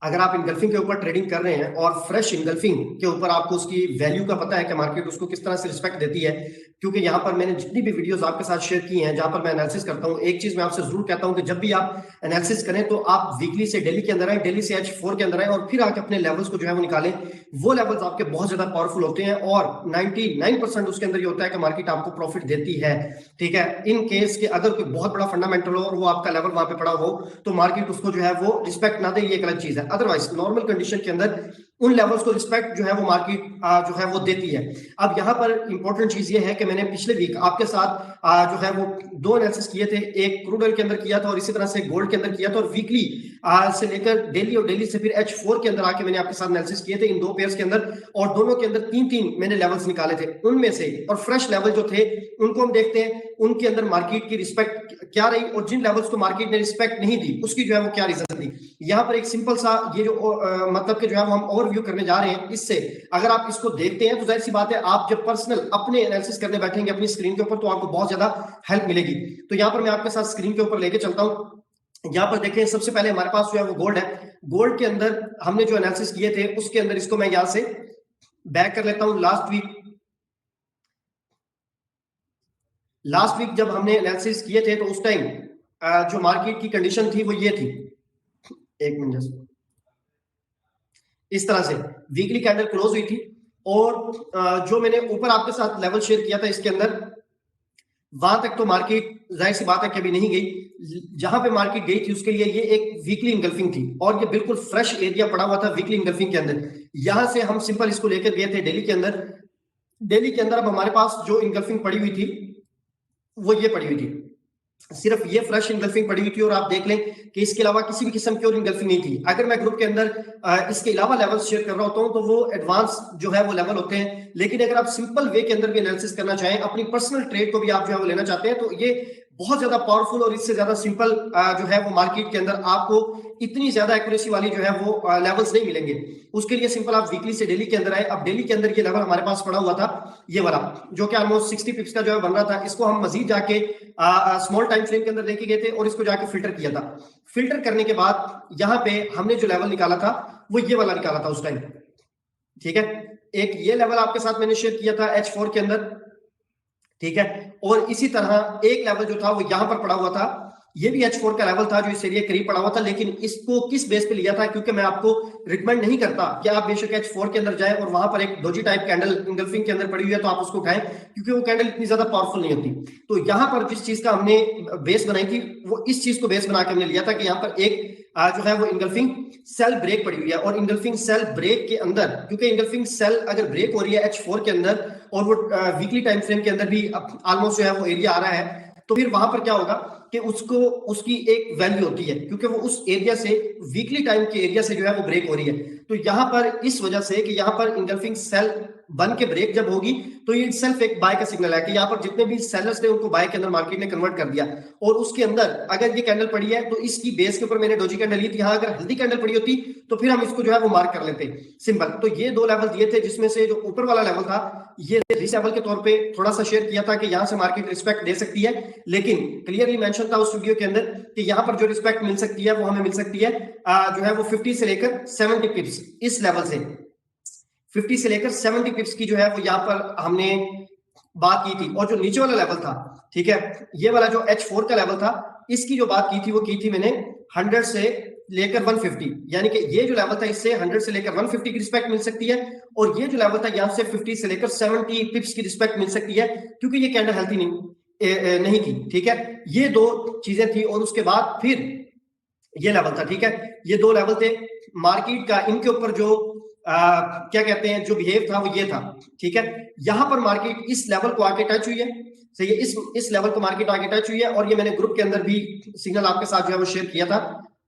अगर आप इनगल्फिंग के ऊपर ट्रेडिंग कर रहे हैं और फ्रेश इनगल्फिंग के ऊपर आपको उसकी वैल्यू का पता है कि मार्केट उसको किस तरह से रिस्पेक्ट देती है, क्योंकि यहाँ पर मैंने जितनी भी वीडियोस आपके साथ शेयर की हैं जहां पर मैं एनालिसिस करता हूँ, एक चीज मैं आपसे जरूर कहता हूँ कि जब भी आप एनालिसिस करें तो आप वीकली से डेली के अंदर आए, डेली से H4 के अंदर आए और फिर आके अपने लेवल्स को जो है वो निकालें। वो लेवल्स आपके बहुत ज्यादा पावरफुल होते हैं और 99% उसके अंदर ये होता है कि मार्केट आपको प्रॉफिट देती है। ठीक है, इन केस के अगर कोई बहुत बड़ा फंडामेंटल हो और वो आपका लेवल वहां पे पड़ा हो तो मार्केट उसको जो है वो रिस्पेक्ट ना दे, ये एक अलग चीज है। अदरवाइज नॉर्मल कंडीशन के अंदर उन लेवल्स को रिस्पेक्ट जो है वो मार्केट जो है वो देती है। अब यहाँ पर इंपॉर्टेंट चीज ये है कि मैंने पिछले वीक आपके साथ जो है वो दो एनालिसिस किए थे, एक क्रूड ऑयल के अंदर किया था और इसी तरह से गोल्ड के अंदर किया था, और वीकली से लेकर डेली और डेली से फिर H4 के अंदर आके मैंने आपके साथ एनालिसिस किए थे इन दो पेयर्स के अंदर, और दोनों के अंदर तीन तीन मैंने लेवल्स निकाले थे उनमें से। और फ्रेश लेवल जो थे उनको हम देखते हैं उनके अंदर मार्केट की रिस्पेक्ट क्या रही और जिन लेवल्स को मार्केट ने रिस्पेक्ट नहीं दी उसकी जो है वो क्या रीजन थी। यहाँ पर एक सिंपल सा ये जो मतलब कि जो है हम ओवरव्यू करने जा रहे हैं, इससे अगर आप इसको देखते हैं तो जाहिर सी बात है आप जब पर्सनल अपने एनालिसिस करने बैठेंगे अपनी स्क्रीन के ऊपर तो आपको बहुत ज्यादा हेल्प मिलेगी। तो यहाँ पर मैं आपके साथ स्क्रीन के ऊपर लेके चलता हूँ। यहाँ पर देखें सबसे पहले हमारे पास जो है वो गोल्ड है। गोल्ड के अंदर हमने जो एनालिसिस किए थे उसके अंदर इसको मैं यहाँ से बैक कर लेता हूँ। लास्ट वीक जब हमने एनालिसिस किए थे तो उस टाइम जो मार्केट की कंडीशन थी वो ये थी, एक मिनट, इस तरह से वीकली कैंडल क्लोज हुई थी और जो मैंने ऊपर आपके साथ लेवल शेयर किया था इसके अंदर वहां तक तो मार्केट जाहिर सी बात है कभी नहीं गई। जहां पे मार्केट गई थी उसके लिए ये एक वीकली इंगल्फिंग थी और ये बिल्कुल फ्रेश एरिया पड़ा हुआ था वीकली इंगल्फिंग के अंदर। यहां से हम सिंपल इसको लेकर गए थे डेली के अंदर। डेली के अंदर अब हमारे पास जो इंगल्फिंग पड़ी हुई थी वो ये पड़ी हुई थी, सिर्फ ये फ्रेश इंगल्फिंग पड़ी हुई थी और आप देख लें कि इसके अलावा किसी भी किस्म की और इंगल्फिंग नहीं थी। अगर मैं ग्रुप के अंदर इसके अलावा लेवल शेयर कर रहा होता हूं तो वो एडवांस जो है वो लेवल होते हैं, लेकिन अगर आप सिंपल वे के अंदर भी एनालिसिस करना चाहें, अपनी पर्सनल ट्रेड को भी आप जो है वो लेना चाहते हैं, तो ये बहुत ज्यादा पावरफुल और इससे ज्यादा सिंपल जो है वो मार्केट के अंदर आपको इतनी ज्यादा एक्यूरेसी वाली जो है वो लेवल्स नहीं मिलेंगे। उसके लिए सिंपल आप वीकली से डेली के अंदर आए। अब डेली के अंदर ये लेवल हमारे पास पड़ा हुआ था ये वाला जो कि ऑलमोस्ट 60 पिप्स का जो है बन रहा था। इसको हम मजीद जाके स्मॉल टाइम फ्रेम के अंदर लेके गए थे और इसको जाके फिल्टर किया था। फिल्टर करने के बाद यहाँ पे हमने जो लेवल निकाला था वो ये वाला निकाला था उस टाइम। ठीक है, एक ये लेवल आपके साथ मैंने शेयर किया था H4 के अंदर। ठीक है, और इसी तरह एक लेवल जो था वो यहां पर पड़ा हुआ था, ये भी H4 का लेवल था जो इस एरिया के करीब पड़ा हुआ था। लेकिन इसको किस बेस पे लिया था, क्योंकि मैं आपको रिकमेंड नहीं करता कि आप बेशक H4 के अंदर जाए और वहां पर एक डोजी टाइप कैंडल इंगल्फिंग के अंदर पड़ी हुई है तो आप उसको उठाएं, क्योंकि वो कैंडल इतनी ज्यादा पावरफुल नहीं होती। तो यहाँ पर जिस चीज का हमने बेस बनाई थी वो इस चीज को बेस बना के हमने लिया था कि यहाँ पर एक जो है वो इंगल्फिंग सेल ब्रेक पड़ी हुई है और इंगल्फिंग सेल ब्रेक के अंदर, क्योंकि इंगल्फिंग सेल अगर ब्रेक हो रही है H4 के अंदर और वो वीकली टाइम फ्रेम के अंदर भी ऑलमोस्ट जो है वो एरिया आ रहा है, तो फिर वहां पर क्या होगा कि उसको उसकी एक वैल्यू होती है क्योंकि वो उस एरिया से वीकली टाइम के एरिया से जो है वो ब्रेक हो रही है। तो यहाँ पर इस वजह से कि यहाँ पर इंगल्फिंग सेल बन के ब्रेक जब होगी तो ये सेल्फ एक बाय का सिग्नल है कि यहाँ पर जितने भी सेलर्स थे उनको बाय के अंदर मार्केट ने कन्वर्ट कर दिया। और उसके अंदर अगर ये कैंडल पड़ी है तो इसकी बेस के ऊपर मैंने डोजी कैंडल ली थी, यहाँ अगर हल्दी कैंडल पड़ी होती तो फिर हम इसको जो है वो मार्क कर लेते सिंपल। तो ये दो लेवल दिए थे जिसमें से जो ऊपर वाला लेवल था ये रिस्क लेवल के तौर पे थोड़ा सा शेयर किया था कि यहाँ से मार्केट रिस्पेक्ट दे सकती है, लेकिन क्लियरली मेंशन था उस वीडियो के अंदर कि यहाँ पर जो रिस्पेक्ट मिल सकती है वो हमें मिल सकती है जो है वो 50 से लेकर 70 पिप्स। इस लेवल से 50 से लेकर 70 पिप्स की जो है वो यहाँ पर हमने बात की थी। और जो नीचे वाला लेवल था, ठीक है, ये वाला जो H4 का लेवल था, इसकी जो बात की थी वो की थी मैंने 100 से लेकर 150, यानी कि ये जो लेवल था इससे 100 से लेकर 150 की रिस्पेक्ट मिल सकती है और ये जो लेवल था यहाँ से 50 से लेकर 70 पिप्स की रिस्पेक्ट मिल सकती है, क्योंकि ये कैंडल हेल्थी नहीं थी। ठीक है, ये दो चीजें थी और उसके बाद फिर ये लेवल था। ठीक है, ये दो लेवल थे मार्केट का, इनके ऊपर जो क्या कहते हैं जो बिहेव था वो ये था। ठीक है, यहां पर मार्केट इस लेवल को आके टच हुई है, सही है, इस लेवल को मार्केट आगे टच हुई है और ये मैंने ग्रुप के अंदर भी सिग्नल आपके साथ जो है वो शेयर किया था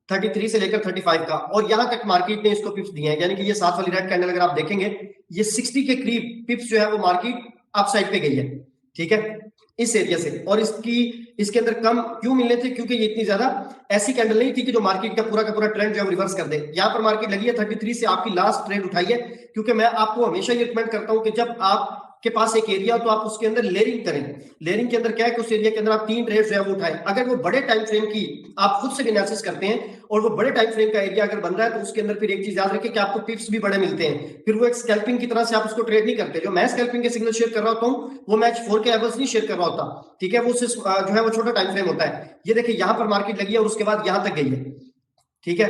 33 से लेकर 35 का, और यहां तक मार्केट ने इसको पिप्स दिए हैं, यानी कि ये साथ वाली रेड कैंडल अगर आप देखेंगे ये 60 के करीब पिप्स जो है वो मार्केट अपसाइड पे गई है। ठीक है, इस एरिया से, और इसके अंदर कम क्यों मिलने थे, क्योंकि ये इतनी ज्यादा ऐसी कैंडल नहीं थी कि जो मार्केट का पूरा ट्रेंड जो है रिवर्स कर दे। यहां पर मार्केट लगी है 33 से आपकी लास्ट ट्रेड उठाई है, क्योंकि मैं आपको हमेशा ये रिकमेंड करता हूं कि जब आप के पास एक एरिया तो आप उसके अंदर लेयरिंग करें। लेयरिंग के अंदर क्या है कि उस एरिया के अंदर आप 3 ट्रेड जो है वो उठाएं। अगर वो बड़े टाइम फ्रेम की आप खुद से एनालिसिस करते हैं और वो बड़े टाइम फ्रेम का एरिया अगर बन रहा है तो उसके अंदर फिर एक चीज याद रखें कि आपको पिप्स भी बड़े मिलते हैं, फिर वो एक स्कैल्पिंग की तरह से आप उसको ट्रेड नहीं करते। जो मैं स्कैल्पिंग के सिग्नल शेयर कर रहा होता हूँ वो मैं H4 के लेवल्स नहीं शेयर कर रहा होता, ठीक है, वो सिर्फ जो है वो छोटा टाइम फ्रेम होता है। ये देखिए यहाँ पर मार्केट लगी है और उसके बाद यहाँ तक गई है, ठीक है,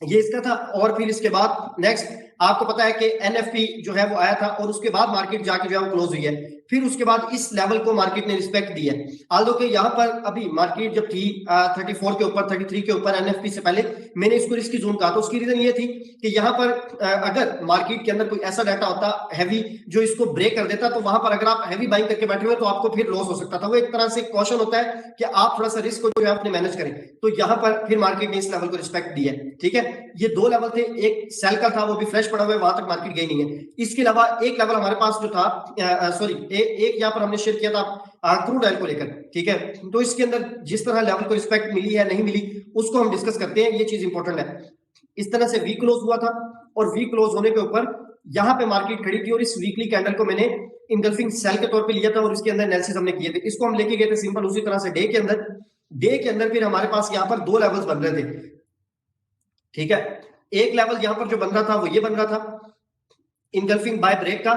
ये इसका था। और फिर इसके बाद नेक्स्ट आपको पता है कि एनएफपी जो है वो आया था और उसके बाद मार्केट जाके जो है वो क्लोज हुई है। फिर उसके बाद इस लेवल को मार्केट ने रिस्पेक्ट दी है। आल्दो के यहाँ पर अभी मार्केट जब थी 34 के ऊपर 33 के ऊपर एनएफपी से पहले मैंने इसको रिस्की जोन कहा, तो उसकी रीजन ये थी कि यहाँ पर अगर मार्केट के अंदर कोई ऐसा डाटा होता हैवी जो इसको ब्रेक कर देता तो वहां पर अगर आप हैवी बाइंग करके बैठे हुए तो आपको फिर लॉस हो सकता था। वो एक तरह से कॉशन होता है कि आप थोड़ा सा रिस्क को जो है अपने मैनेज करें। तो यहाँ पर फिर मार्केट ने इस लेवल को रिस्पेक्ट दी है, ठीक है। ये दो लेवल थे, एक सेल का था वो भी फ्रेश पड़ा हुआ है, वहां तक मार्केट गई नहीं है। इसके अलावा एक लेवल हमारे पास जो था सॉरी एक यहाँ पर हमने शेयर किया था क्रूड ऑयल को लेकर, ठीक है। तो इसके अंदर जिस तरह लेवल को रिस्पेक्ट मिली है नहीं मिली उसको हम डिस्कस करते हैं, ये चीज इंपॉर्टेंट है। इस तरह से वीक क्लोज हुआ था और वीक क्लोज होने के ऊपर यहाँ पे मार्केट खड़ी थी और इस वीकली कैंडल को मैंने इंगल्फिंग सेल के तौर पे लिया था और इसके अंदर एनालिसिस हमने किए थे। इसको हम लेके गए थे सिंपल उसी तरह से डे के अंदर फिर हमारे पास यहाँ पर दो लेवल्स बन रहे थे, ठीक है। एक लेवल यहाँ पर जो बन रहा था वो ये बन रहा था इनगल्फिंग बाय ब्रेक का,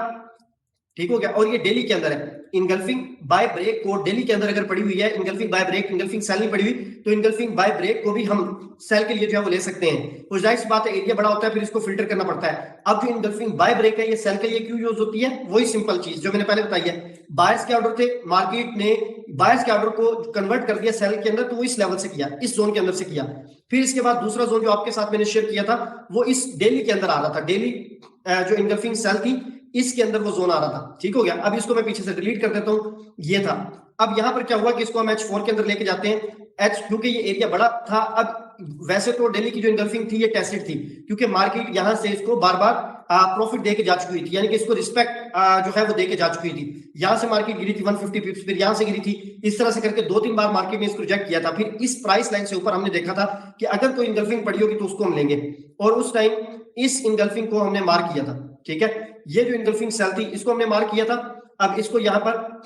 ठीक हो गया, और ये डेली के अंदर है। इनगल्फिंग बाय ब्रेक को डेली के अंदर अगर पड़ी हुई है, engulfing buy break, engulfing sell नहीं पड़ी हुई, तो इनगल्फिंग बाय ब्रेक को भी हम सेल के लिए जो है वो ले सकते हैं। और जाहिर सी बात है एरिया बड़ा होता है फिर इसको फिल्टर करना पड़ता है। अब जो इनगल्फिंग बाय ब्रेक है ये सेल के लिए क्यों यूज होती है, वही सिंपल चीज जो मैंने पहले बताई है। बायर्स के ऑर्डर थे, मार्केट ने बायर्स के ऑर्डर को कन्वर्ट कर दिया सेल के अंदर, तो वो इस लेवल से किया, इस जोन के अंदर से किया। फिर इसके बाद दूसरा जोन जो आपके साथ मैंने शेयर किया था वो इस डेली के अंदर आ रहा था, डेली जो इनगल्फिंग सेल थी इसके अंदर वो जोन आ रहा था, ठीक हो गया। अब इसको मैं पीछे से डिलीट कर देता हूं, ये था। अब यहां पर क्या हुआ कि इसको हम H4 के अंदर लेके जाते हैं, क्योंकि ये एरिया बड़ा था। अब वैसे तो डेली की जो इनगल्फिंग थी ये टेस्टेड थी क्योंकि मार्केट यहां से इसको बार बार प्रॉफिट देके जा चुकी थी, यानी कि इसको रिस्पेक्ट जो है वो देके जा चुकी थी। यहां से मार्केट गिरी थी 150 पिप्स, फिर यहां से गिरी थी, इस तरह से करके 2-3 बार मार्केट ने इसको रिजेक्ट किया था। फिर इस प्राइस लाइन से ऊपर हमने देखा था कि अगर कोई इनगल्फिंग पड़ी होगी तो उसको हम लेंगे, और उस टाइम इस इनगल्फिंग को हमने मार्क किया था, ठीक है। ये जो इनगल्फिंग सेल थी इसको हमने मार्क किया था। अब इसको यहां पर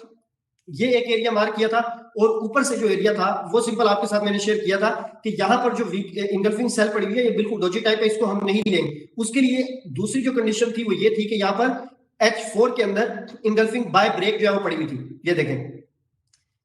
ये एक एरिया मार्क किया था और ऊपर से जो एरिया था वो सिंपल आपके साथ मैंने शेयर किया था कि यहां पर जो इनगल्फिंग सेल पड़ी हुई है ये बिल्कुल डोजी टाइप है, इसको हम नहीं लेंगे। उसके लिए दूसरी जो कंडीशन थी वो ये थी कि यहां पर H4 के अंदर इनगल्फिंग बाय ब्रेक जो है वो पड़ी हुई थी। ये देखें,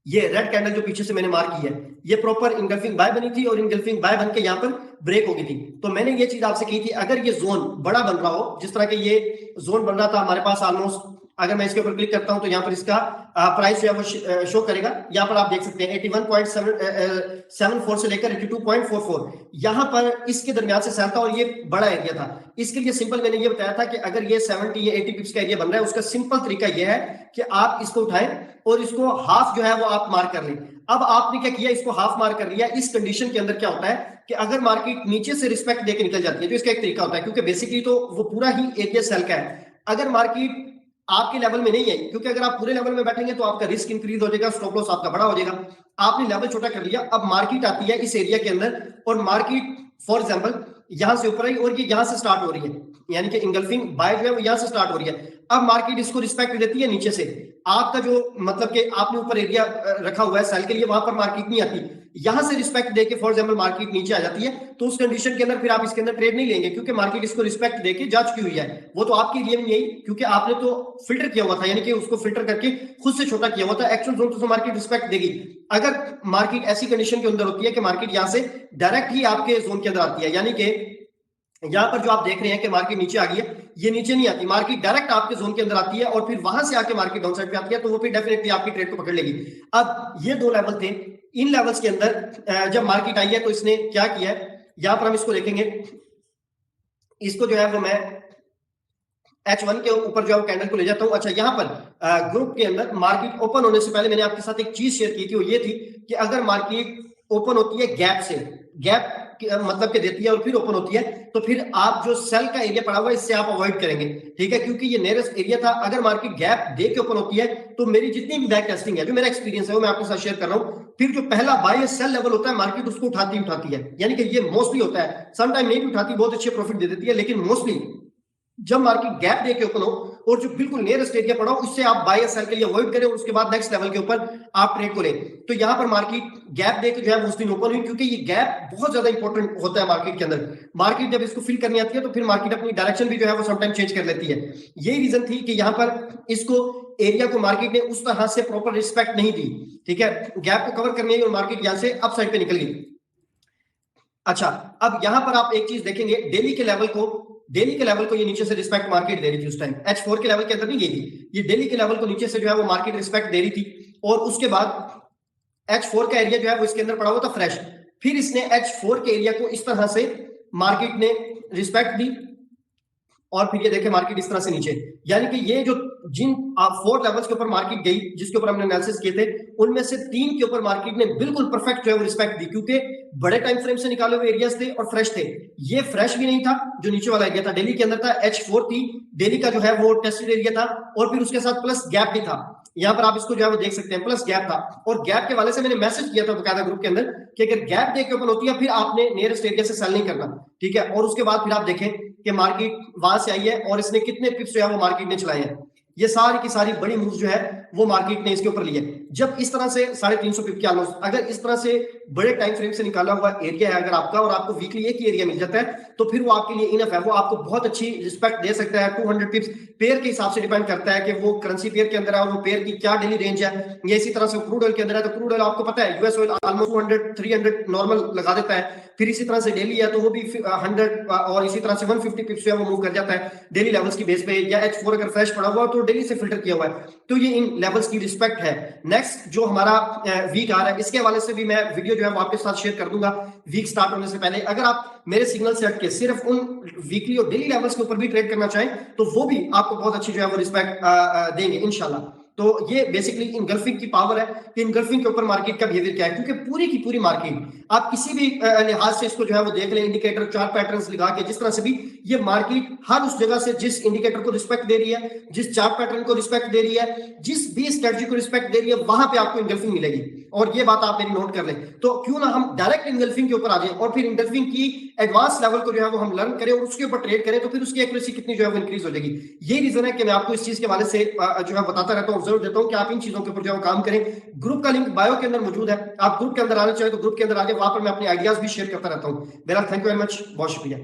ये रेड कैंडल जो पीछे से मैंने मार्क की है ये प्रॉपर इनगल्फिंग बाय बनी थी और इनगल्फिंग बाय बन के यहाँ पर ब्रेक हो गई थी। तो मैंने ये चीज आपसे कही थी अगर ये जोन बड़ा बन रहा हो, जिस तरह के ये जोन बन रहा था हमारे पास ऑलमोस्ट, अगर मैं इसके ऊपर क्लिक करता हूं तो यहाँ पर इसका प्राइस जो है वो शो करेगा। यहाँ पर आप देख सकते हैं 81.74 से लेकर 82.44 यहाँ पर इसके दरमियान से सेल था और ये बड़ा एरिया था। इसके लिए सिंपल मैंने ये बताया था कि अगर ये 70 या 80 पिप्स का एरिया बन रहा है उसका सिंपल तरीका ये है कि आप इसको उठाएं और इसको हाफ जो है वो आप मार्क कर लें। अब आपने क्या किया, इसको हाफ मार्क कर लिया। इस कंडीशन के अंदर क्या होता है कि अगर मार्केट नीचे से रिस्पेक्ट देके निकल जाती है तो इसका एक तरीका होता है, क्योंकि बेसिकली तो वो पूरा ही एरिया सेल का है। अगर मार्केट आपके लेवल में नहीं है, क्योंकि अगर आप पूरे लेवल में बैठेंगे तो आपका रिस्क इंक्रीज हो जाएगा, स्टॉप लॉस आपका बड़ा हो जाएगा। आपने लेवल छोटा कर लिया, अब मार्केट आती है इस एरिया के अंदर और मार्केट फॉर एग्जांपल यहां से ऊपर आई और ये यहां से स्टार्ट हो रही है, यानी कि इंगल्फिंग बाय जो है वो यहां से स्टार्ट हो रही है। अब मार्केट इसको रिस्पेक्ट देती है नीचे से, आपका जो मतलब कि आपने ऊपर एरिया रखा हुआ है सेल के लिए वहां पर मार्केट नहीं आती, यहां से रिस्पेक्ट देके फॉर एग्जांपल मार्केट नीचे आ जाती है, तो उस कंडीशन के अंदर फिर आप इसके अंदर ट्रेड नहीं लेंगे क्योंकि मार्केट इसको रिस्पेक्ट देके जा चुकी हुई है। वो तो आपके लिए नहीं आई क्योंकि आपने तो फिल्टर किया हुआ था, यानी कि उसको फिल्टर करके खुद से छोटा किया हुआ था। एक्चुअल जोन तो मार्केट रिस्पेक्ट देगी। अगर मार्केट ऐसी कंडीशन के अंदर होती है कि मार्केट यहां से डायरेक्ट ही आपके जोन के अंदर आती है, यानी कि यहां पर जो आप देख रहे हैं कि मार्केट नीचे आ गई है, ये नीचे नहीं आती, मार्केट डायरेक्ट आपके जोन के अंदर आती है और फिर वहां से आके मार्केट डाउन साइड पे आती है, तो वो फिर डेफिनेटली आपकी ट्रेड को पकड़ लेगी। अब ये दो लेवल थे, इन लेवल्स के अंदर जब मार्केट आई है तो इसने क्या किया है, यहां पर हम इसको देखेंगे, इसको जो है वो मैं H1 के ऊपर जो है कैंडल को ले जाता हूं। अच्छा, यहाँ पर ग्रुप के अंदर मार्केट ओपन होने से पहले मैंने आपके साथ एक चीज शेयर की थी, वो ये थी कि अगर मार्केट ओपन होती है गैप से, गैप मतलब के देती है और फिर ओपन होती है, तो फिर आप जो सेल का एरिया पड़ा हुआ है इससे आप अवॉइड करेंगे, ठीक है, क्योंकि ये नियरेस्ट एरिया था। अगर मार्केट गैप दे के ओपन होती है तो मेरी जितनी भी बैक टेस्टिंग है, जो मेरा एक्सपीरियंस है वो मैं आपके साथ शेयर कर रहा हूं, फिर जो पहला बाय सेल लेवल होता है मार्केट उसको उठाती है, यानी कि ये मोस्टली होता है, समटाइम नहीं भी उठाती, बहुत अच्छे प्रॉफिट दे देती है, लेकिन मोस्टली जब मार्केट गैप दे के ओपन हो और जो बिल्कुल नियरेस्ट एरिया पड़ा हो उससे आप बाय या सेल के लिए अवॉइड करें और उसके बाद नेक्स्ट लेवल के ऊपर आप ट्रेड को लें। तो यहाँ पर मार्केट गैप देकर जो है उस दिन ओपन हुई, क्योंकि ये गैप बहुत ज्यादा इंपॉर्टेंट होता है मार्केट के अंदर। मार्केट जब इसको फिल करनी आती है तो फिर मार्केट अपनी डायरेक्शन भी जो है वो समटाइम चेंज कर लेती है। यही रीजन थी कि यहाँ पर इसको एरिया को मार्केट ने उस तरह से प्रॉपर रिस्पेक्ट नहीं दी, ठीक है, गैप को कवर करने और मार्केट यहां से अप साइड पे निकल गई। अच्छा, अब यहां पर आप एक चीज देखेंगे, डेली के लेवल को ये नीचे से रिस्पेक्ट मार्केट दे रही थी उस टाइम, H4 के लेवल के अंदर नहीं गई थी, ये डेली के लेवल को नीचे से जो है वो मार्केट रिस्पेक्ट दे रही थी। और उसके बाद H4 का एरिया जो है वो इसके अंदर पड़ा हुआ था फ्रेश, फिर इसने H4 के एरिया को इस तरह से मार्केट ने रिस्पेक्ट दी और फिर ये देखे मार्केट इस तरह से नीचे, यानी कि ये जो जिन 4 लेवल्स के ऊपर मार्केट गई जिसके ऊपर हमने एनालिसिस किए थे, उनमें से 3 के ऊपर मार्केट ने बिल्कुल परफेक्ट जो है वो रिस्पेक्ट दी, क्योंकि बड़े टाइम फ्रेम से निकाले हुए एरियाज थे और फ्रेश थे। ये फ्रेश भी नहीं था, जो नीचे वाला एरिया था डेली के अंदर था, H4 थी डेली का जो है वो टेस्टेड एरिया था, और फिर उसके साथ प्लस गैप भी था। यहाँ पर आप इसको जो है वो देख सकते हैं, प्लस गैप था, और गैप के वाले से मैंने मैसेज किया था बकायदा ग्रुप के अंदर कि अगर गैप देख के ओपन होती है फिर आपने नियरेस्ट एरिया से सेल नहीं करना, ठीक है। और उसके बाद फिर आप देखें कि मार्केट वहां से आई है और इसने कितने पिप्स जो है वो मार्केट ने चलाए हैं। ये सारी की सारी बड़ी मूव जो है वो मार्केट ने इसके ऊपर लिए। जब इस तरह से 350 पिप के ऑलमोस्ट, अगर इस तरह से बड़े टाइम फ्रेम से निकाला हुआ एरिया है अगर आपका, और आपको वीकली एक ही एरिया मिल जाता है, तो फिर वो आपके लिए इनफ है, वो आपको बहुत अच्छी रिस्पेक्ट दे सकता है। 200 पिप्स पेयर के हिसाब से डिपेंड करता है कि वो करेंसी पेयर के अंदर है और वो पेयर की क्या डेली रेंज है। या इसी तरह से क्रूड ऑयल के अंदर है, तो क्रूड ऑयल आपको पता है यूएस ऑयल ऑलमोस्ट 200-300 नॉर्मल लगा देता है, फिर इसी तरह से डेली है तो वो भी 100 और इसी तरह से 150 पिप्स जो है वो मूव कर जाता है डेली लेवल्स की बेस पे। या H4 अगर फ्रेश पड़ा हुआ तो डेली से फिल्टर किया हुआ है, तो ये इन लेवल्स की रिस्पेक्ट है। नेक्स्ट जो हमारा वीक आ रहा है, इसके हवाले से भी मैं वीडियो जो है वो आपके साथ शेयर कर दूंगा वीक स्टार्ट होने से पहले। अगर आप मेरे सिग्नल से हटके सिर्फ उन वीकली और डेली लेवल्स के ऊपर भी ट्रेड करना चाहें तो वो भी आपको बहुत अच्छी जो है वो रिस्पेक्ट देंगे इंशाल्लाह। तो ये बेसिकली इनगल्फिंग की पावर है कि इनगल्फिंग के ऊपर मार्केट का बिहेवियर क्या है, क्योंकि पूरी की पूरी मार्केट आप किसी भी लिहाज से इसको जो है वो देख लें, इंडिकेटर चार्ट पैटर्न्स लगा के जिस तरह से भी, ये मार्केट हर उस जगह से जिस इंडिकेटर को रिस्पेक्ट दे रही है, जिस चार्ट पैटर्न को रिस्पेक्ट दे रही है, जिस भी स्ट्रेटजी को रिस्पेक्ट दे रही है, वहां पे आपको इनगल्फिंग मिलेगी। और ये बात आप मेरी नोट कर लें। तो क्यों ना हम डायरेक्ट इनगल्फिंग के ऊपर आ जाए और फिर इनगल्फिंग की एडवांस लेवल को जो है वो हम लर्न करें और उसके ऊपर ट्रेड करें, तो फिर उसकी एक्यूरेसी कितनी जो है वो इंक्रीज हो जाएगी। ये रीजन है कि मैं आपको इस चीज के हवाले से जो है बताता रहता हूँ, ऑब्जर्व देता हूँ कि आप इन चीजों के ऊपर जो है काम करें। ग्रुप का लिंक बायो के अंदर मौजूद है, आप ग्रुप के अंदर आना चाहे तो ग्रुप के अंदर आके वहां पर मैं अपने आइडियाज भी शेयर करता रहता हूँ। मेरा थैंक यू वेरी मच, बहुत शुक्रिया।